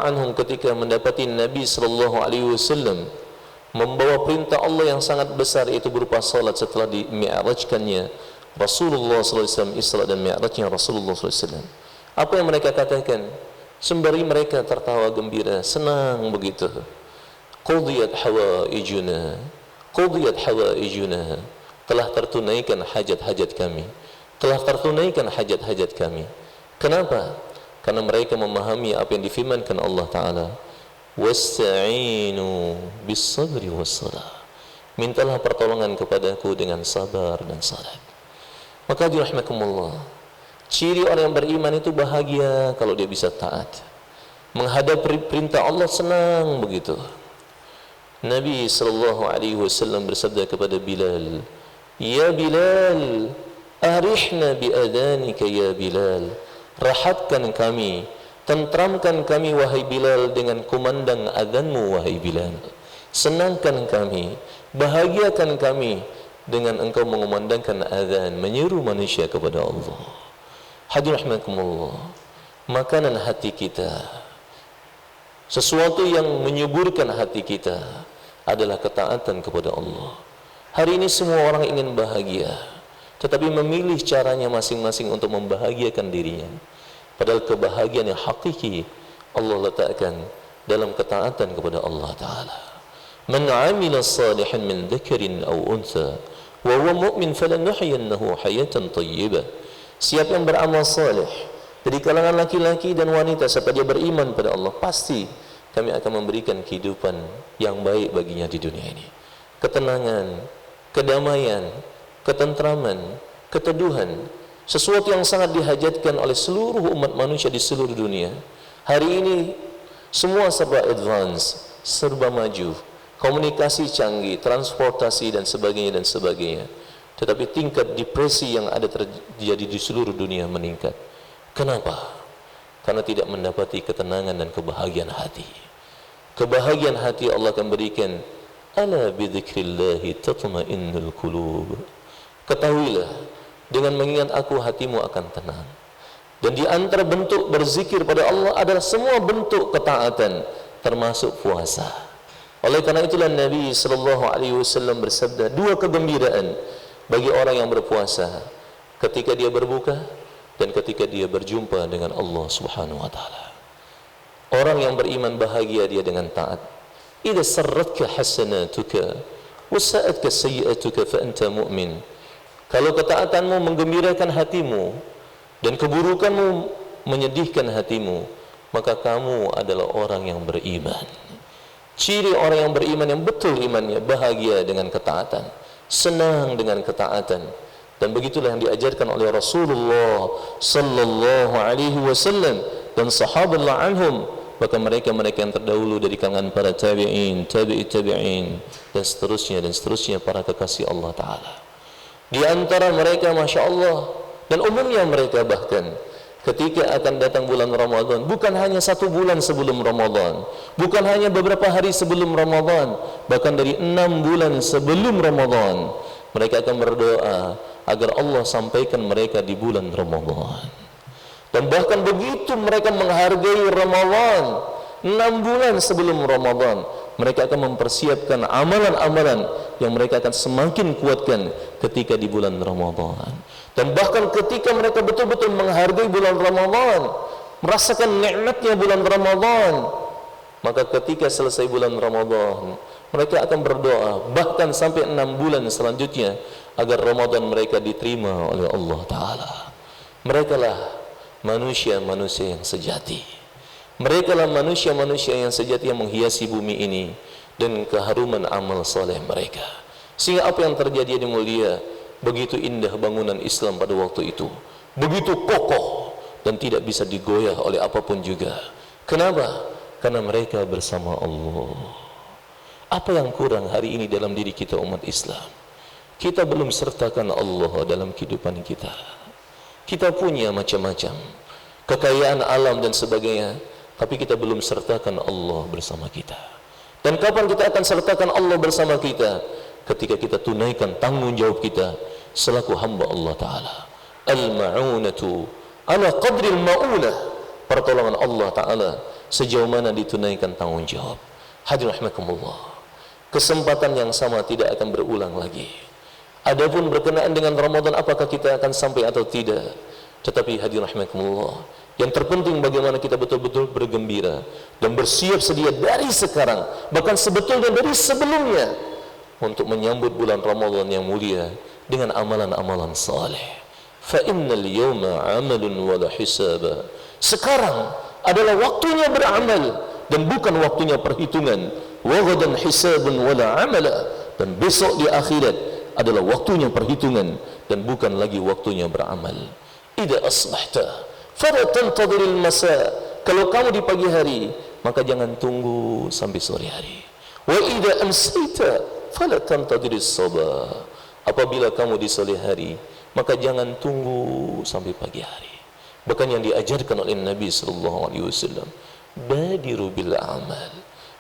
anhum ketika mendapati Nabi sallallahu alaihi wasallam membawa perintah Allah yang sangat besar, yaitu berupa salat setelah di-mi'rajkannya Rasulullah sallallahu alaihi wasallam, Isra dan Mi'rajnya Rasulullah sallallahu alaihi wasallam. Apa yang mereka katakan? Sembari mereka tertawa gembira, senang begitu. Qudiyat hawaijuna, qudiyat hawaijuna, telah tertunaikan hajat-hajat kami, telah tertunaikan hajat-hajat kami. Kenapa? Karena mereka memahami apa yang difirmankan Allah Ta'ala, wasta'inu bis-sabri was-salah, mintalah pertolongan kepadaku dengan sabar dan salat. Maka dirahmakumullah, ciri orang yang beriman itu bahagia kalau dia bisa taat, menghadap perintah Allah senang begitu. Nabi sallallahu alaihi wasallam bersabda kepada Bilal, "Ya Bilal, arihna bi adhanika ya Bilal." Rahatkan kami, tentramkan kami wahai Bilal dengan kumandang azanmu wahai Bilal. Senangkan kami, bahagiakan kami dengan engkau mengumandangkan azan, menyeru manusia kepada Allah. Hadirin rahimakumullah, makanan hati kita, sesuatu yang menyuburkan hati kita adalah ketaatan kepada Allah. Hari ini semua orang ingin bahagia, tetapi memilih caranya masing-masing untuk membahagiakan dirinya. Padahal kebahagiaan yang hakiki Allah letakkan dalam ketaatan kepada Allah Ta'ala. Man 'amila salihan min dzakarin aw untha wa huwa mu'min falanuhyiyannahu hayatan thayyibah. Siapa yang beramal saleh dari kalangan laki-laki dan wanita serta dia beriman pada Allah, pasti kami akan memberikan kehidupan yang baik baginya di dunia ini. Ketenangan, kedamaian, ketentraman, keteduhan, sesuatu yang sangat dihajatkan oleh seluruh umat manusia di seluruh dunia. Hari ini semua serba advance, serba maju, komunikasi canggih, transportasi dan sebagainya dan sebagainya. Tetapi tingkat depresi yang ada terjadi di seluruh dunia meningkat. Kenapa? Karena tidak mendapati ketenangan dan kebahagiaan hati. Kebahagiaan hati Allah akan berikan, ala bidzikrillahi tatma'innul qulub. Ketahuilah, dengan mengingat aku hatimu akan tenang. Dan di antara bentuk berzikir pada Allah adalah semua bentuk ketaatan, termasuk puasa. Oleh karena itulah Nabi sallallahu alaihi wasallam bersabda, dua kegembiraan bagi orang yang berpuasa, ketika dia berbuka dan ketika dia berjumpa dengan Allah Subhanahu wa taala. Orang yang beriman bahagia dia dengan taat. Idza sarratka hasanatuka wa sa'atka sayyi'atuka fa anta mu'min. Kalau ketaatanmu menggembirakan hatimu dan keburukanmu menyedihkan hatimu, maka kamu adalah orang yang beriman. Ciri orang yang beriman yang betul imannya, bahagia dengan ketaatan, senang dengan ketaatan. Dan begitulah yang diajarkan oleh Rasulullah sallallahu alaihi wasallam dan sahabatullah anhum, bahkan mereka-mereka yang terdahulu dari kalangan para tabi'in, tabi'in dan seterusnya para kekasih Allah Ta'ala. Di antara mereka Masya Allah, dan umumnya mereka bahkan ketika akan datang bulan Ramadan, bukan hanya satu bulan sebelum Ramadan, bukan hanya beberapa hari sebelum Ramadan, bahkan dari 6 bulan sebelum Ramadan, mereka akan berdoa agar Allah sampaikan mereka di bulan Ramadan. Dan bahkan begitu mereka menghargai Ramadan, 6 bulan sebelum Ramadan, mereka akan mempersiapkan amalan-amalan yang mereka akan semakin kuatkan ketika di bulan Ramadan. Dan bahkan ketika mereka betul-betul menghargai bulan Ramadan, merasakan nikmatnya bulan Ramadan, maka ketika selesai bulan Ramadan, mereka akan berdoa bahkan sampai 6 bulan selanjutnya agar Ramadan mereka diterima oleh Allah Ta'ala. Mereka lah manusia-manusia yang sejati. Mereka lah manusia-manusia yang sejati yang menghiasi bumi ini dan keharuman amal soleh mereka. Sehingga apa yang terjadi di mulia, begitu indah bangunan Islam pada waktu itu, begitu kokoh dan tidak bisa digoyah oleh apapun juga. Kenapa? Karena mereka bersama Allah. Apa yang kurang hari ini dalam diri kita umat Islam? Kita belum sertakan Allah dalam kehidupan kita. Kita punya macam-macam kekayaan alam dan sebagainya, tapi kita belum sertakan Allah bersama kita. Dan kapan kita akan sertakan Allah bersama kita? Ketika kita tunaikan tanggung jawab kita selaku hamba Allah Ta'ala. Al-ma'unatu ala qadri al-ma'unah. Pertolongan Allah Ta'ala sejauh mana ditunaikan tanggung jawab. Hadirin rahimakumullah, kesempatan yang sama tidak akan berulang lagi. Adapun berkenaan dengan Ramadan, apakah kita akan sampai atau tidak, tetapi hadirin rahimakumullah, yang terpenting bagaimana kita betul-betul bergembira dan bersiap sedia dari sekarang, bahkan sebetulnya dari sebelumnya, untuk menyambut bulan Ramadan yang mulia dengan amalan-amalan saleh. Fa innal yawma 'amalun wa la hisaba. Sekarang adalah waktunya beramal dan bukan waktunya perhitungan. Wa ghadan hisabun wa la 'amala. Dan besok di akhirat adalah waktunya perhitungan dan bukan lagi waktunya beramal. Idza asbahta fala tantadhiril masa. Kalau kamu di pagi hari, maka jangan tunggu sampai sore hari. Wa idza amsayta fala tantadhiris sabah. Apabila kamu di sore hari, maka jangan tunggu sampai pagi hari. Bahkan yang diajarkan oleh Nabi sallallahu alaihi wasallam, badiru bil amal,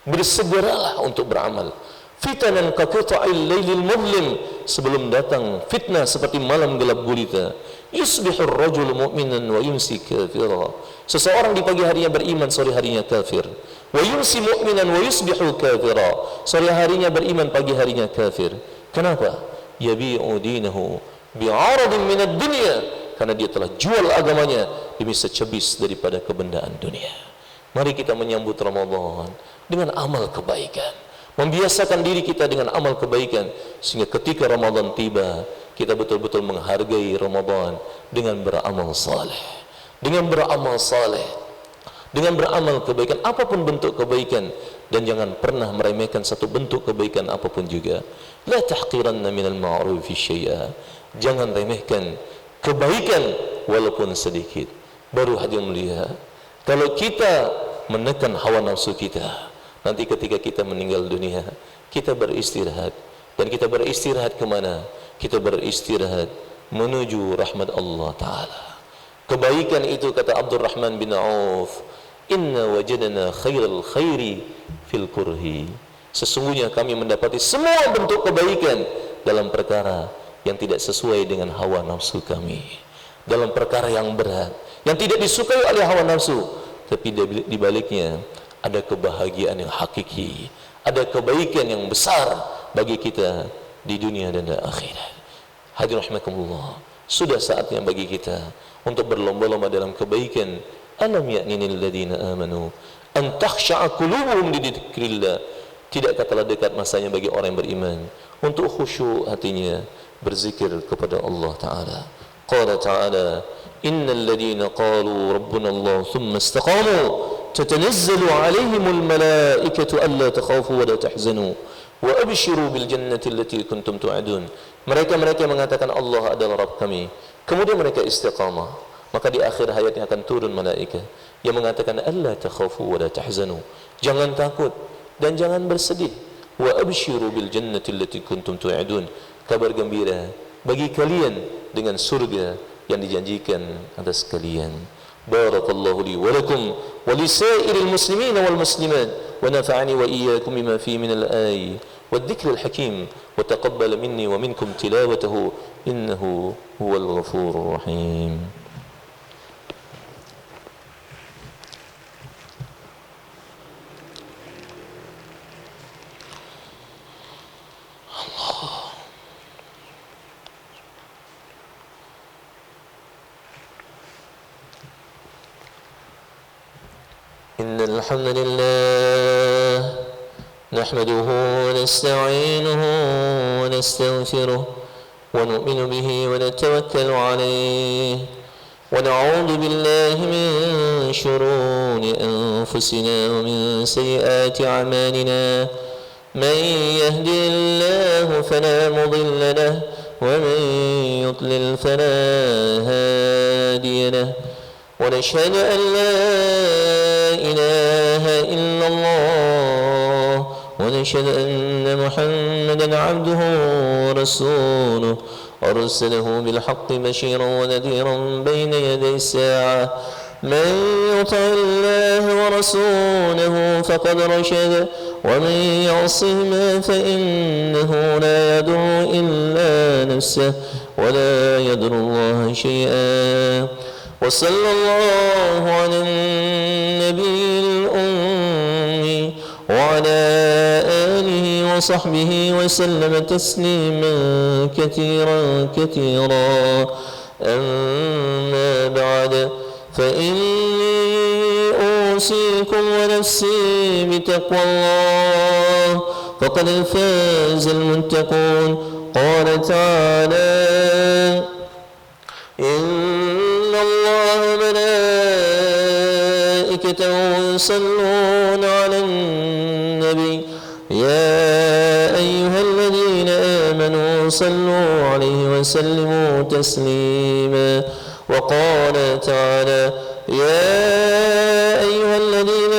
bersegeralah untuk beramal. Fitanan ka qita'il lailil mudlim, sebelum datang fitnah seperti malam gelap gulita. Yusbihur rajul mu'minan wa yumsi kafira. Seseorang di pagi harinya beriman, sore harinya kafir. Wa yumsi mu'minan wa yusbihu kafira. Sore harinya beriman, pagi harinya kafir. Kenapa? Yabi'u dinahu bi'aradin minad dunya, karena dia telah jual agamanya demi secebis daripada kebendaan dunia. Mari kita menyambut Ramadan dengan amal kebaikan, membiasakan diri kita dengan amal kebaikan, sehingga ketika Ramadan tiba, kita betul-betul menghargai Ramadan dengan beramal saleh, dengan beramal saleh, dengan beramal kebaikan, apapun bentuk kebaikan. Dan jangan pernah meremehkan satu bentuk kebaikan apapun juga. La tahqiranna minal ma'rufi syai'a. Jangan remehkan kebaikan walaupun sedikit. Baru hadirin melihat, kalau kita menekan hawa nafsu kita, nanti ketika kita meninggal dunia, kita beristirahat. Dan kita beristirahat kemana? Kita beristirahat menuju rahmat Allah Ta'ala. Kebaikan itu, kata Abdurrahman bin Auf, inna wajadana khairal khairi fil kurhi. Sesungguhnya kami mendapati semua bentuk kebaikan dalam perkara yang tidak sesuai dengan hawa nafsu kami, dalam perkara yang berat, yang tidak disukai oleh hawa nafsu, tapi di baliknya ada kebahagiaan yang hakiki, ada kebaikan yang besar bagi kita di dunia dan di akhirat. Hadirin rahimakumullah, sudah saatnya bagi kita untuk berlomba-lomba dalam kebaikan. Alam ya'ninil ladina amanu an takhsha'a qulubuhum li dzikrillah. Tidakkah telah dekat masanya bagi orang yang beriman untuk khusyuk hatinya berzikir kepada Allah Ta'ala. Qala Ta'ala, innal ladina qalu rabbuna Allah thumma istaqamu tatanazzalu alaihimul malaikatu alla takhafu wa la tahzanu wa abshiru bil jannati allati kuntum tu'adun. Mereka-mereka yang mengatakan Allah adalah Rabb kami, kemudian mereka istiqamah, maka di akhir hayatnya akan turun malaikat yang mengatakan alla takhafu wa la tahzanu, jangan takut dan jangan bersedih. Wa abshiru bil jannati allati kuntum tu'adun, kabar gembira bagi kalian dengan surga yang dijanjikan atas kalian. Barakallahu li wa lakum wa li sa'iril muslimin wal muslimat wa nafa'ani wa iyyakum bima fihi min al-ayati wadh-dhikril hakim wa taqabbal minni wa minkum tilawatahu innahu huwal ghafurur rahim. إن الحمد لله نحمده ونستعينه ونستغفره ونؤمن به ونتوكل عليه ونعوذ بالله من شرور أنفسنا ومن سيئات أعمالنا. من يهدي الله فلا مضل له ومن يضلل فلا هادي له. ونشهد أن لا إله إلا الله ونشهد أن محمدا عبده ورسوله أرسله بالحق بشيرا ونذيرا بين يدي الساعة. من يطع الله ورسوله فقد رشد ومن يعصهما فإنه لا يضر إلا نفسه ولا يضر الله شيئا. وصلى الله على النبي الأمي وعلى آله وصحبه وسلم تسليما كثيرا كثيرا. أما بعد، فإني أوصيكم ونفسي بتقوى الله، فقد فاز المتقون. قال تعالى: إن الله وملائكته يصلون على النبي يا أيها الذين آمنوا صلوا عليه وسلموا تسليما. وقال تعالى: يا أيها الذين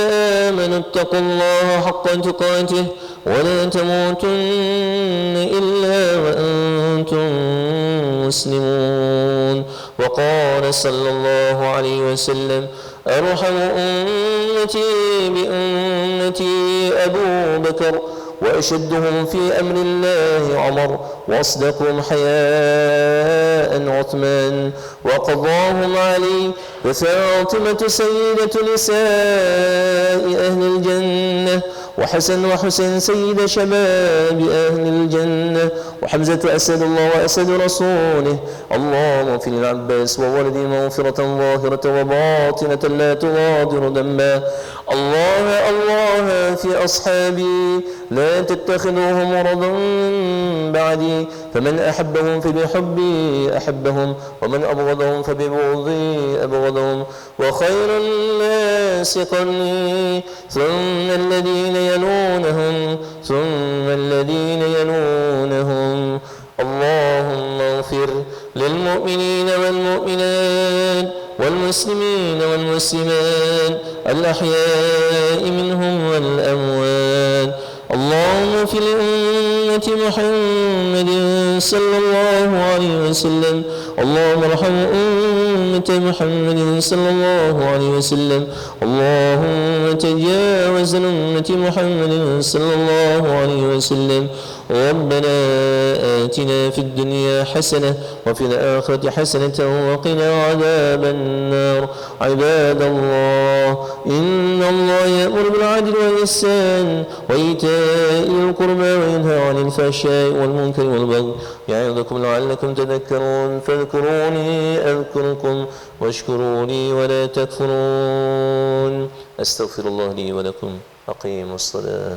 آمنوا اتقوا الله حق تقاته ولا تموتن إلا وأنتم مسلمون. وقال صلى الله عليه وسلم: أرحم أمتي بأمتي أبو بكر، وأشدهم في أمر الله عمر، وأصدقهم حياء عثمان، وقضاهم علي، وفاطمة سيدة نساء أهل الجنة، وحسن وحسين سيد شباب أهل الجنة، وحمزة أسد الله وأسد رسوله. اللهم اغفر للعباس وولده مغفرة ظاهرة وباطنة لا تغادر ذنبا. الله في أصحابي لا تتخذوهم مرضا بعدي، فمن أحبهم فبحبي أحبهم، ومن أبغضهم فببغضي أبغضهم. وخير الناس قرني، ثم الذين يلونهم، ثم الذين يلونهم. اللهم اغفر للمؤمنين والمؤمنات والمسلمين والمسلمات الأحياء منهم والأموات. اللهم في لأمة محمد صلى الله عليه وسلم. اللهم ارحم أمة محمد صلى الله عليه وسلم. اللهم تجاوز لأمة محمد صلى الله عليه وسلم. ربنا آتنا في الدنيا حسنة وفي الآخرة حسنة وقنا عذاب النار. عباد الله، إن الله يأمر بالعدل والإحسان وإيتاء القربى وينهى عن الفحشاء والمنكر والبغي يعظكم لعلكم تذكرون. فاذكروني أذكركم واشكروا لي ولا تكفرون. أستغفر الله لي ولكم. أقيموا الصلاة.